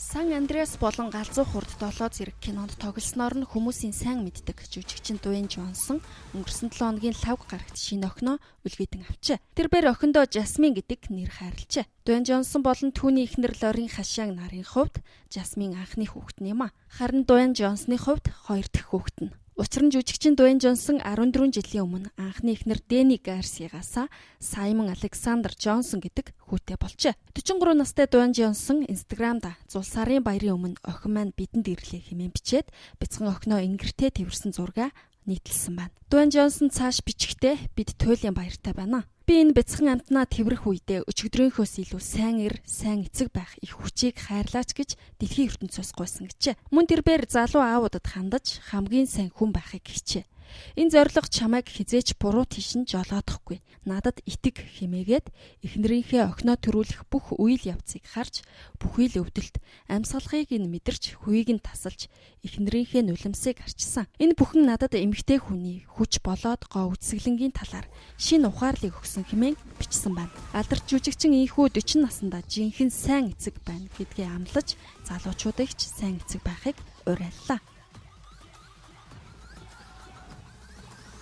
Сан Андреас болон Галзуу хурд 7 зэрэг кинонд тоглосноор нь хүмүүсийн сайн мэддэг жүжигчин Дуэйн Жонсон өнгөрсөн 7 хоногийн лавг гарагт шинэ охиноо үлгэдэн авчээ. Тэрээр охиндоо Жасмин гэдэг нэр хайрлжээ. Дуэйн Жонсон болон түүний эхнэр Лорин Хашаан нарын хувьд Жасмин анхны хүүхэд нь юм а. Харин Дуэйн Жонсны хувьд 2 дахь хүүхэд нь. Учир нь жүжигчин Дуэйн Жонсон 14 жилийн өмнө анхны эхнэр Дэни Гарсиягаас Саймон Александр Жонсон гэдэг хүүтэй болжээ. 43 настай Дуэйн Жонсон Инстаграмд зул сарын баярын өмнө охин маань бидэнд ирлээ хэмээн бичээд бяцхан охиноо ингэртээ тэрсэн зураг нийтлсэн байна. Дуэйн Жонсон цааш бичихдээ бид туйлын баяртай байна. Би энэ бяцхан амтнаа тэрвэрх үедээ өчигдрийнхөөс илүү сайн сайн эцэг байх их хүчийг хайрлаач гэж дэлхийн ертөнцөөс гуйсан гэжээ. Мөн тэрээр залуу аавуудад хандаж хамгийн сайн хүн байхыг хичээ. Энэ зорилго чамайг хизээч буруу тийш нь жолоодохгүй. Надад итэг хэмээгээд эхнэрийнхээ охиноо төрүүлэх бүх үйл явцыг харж бүхий л өвдөлт амьсгалахыг нь мэдэрч хүйг нь тасалж эхнэрийнхээ нулимсыг арчсан. Энэ бүхэн надад эмгтэй хүний хүч болоод гоо үсгэлэнгийн талаар шинэ ухаарлыг өгсөн хэмээн бичсэн байна. Алдарч жүжигчин ийхүү 40 наснда жинхэнэ сайн эцэг байна гэдгээ амлаж залуучуудыг ч сайн эцэг байхыг уриаллаа.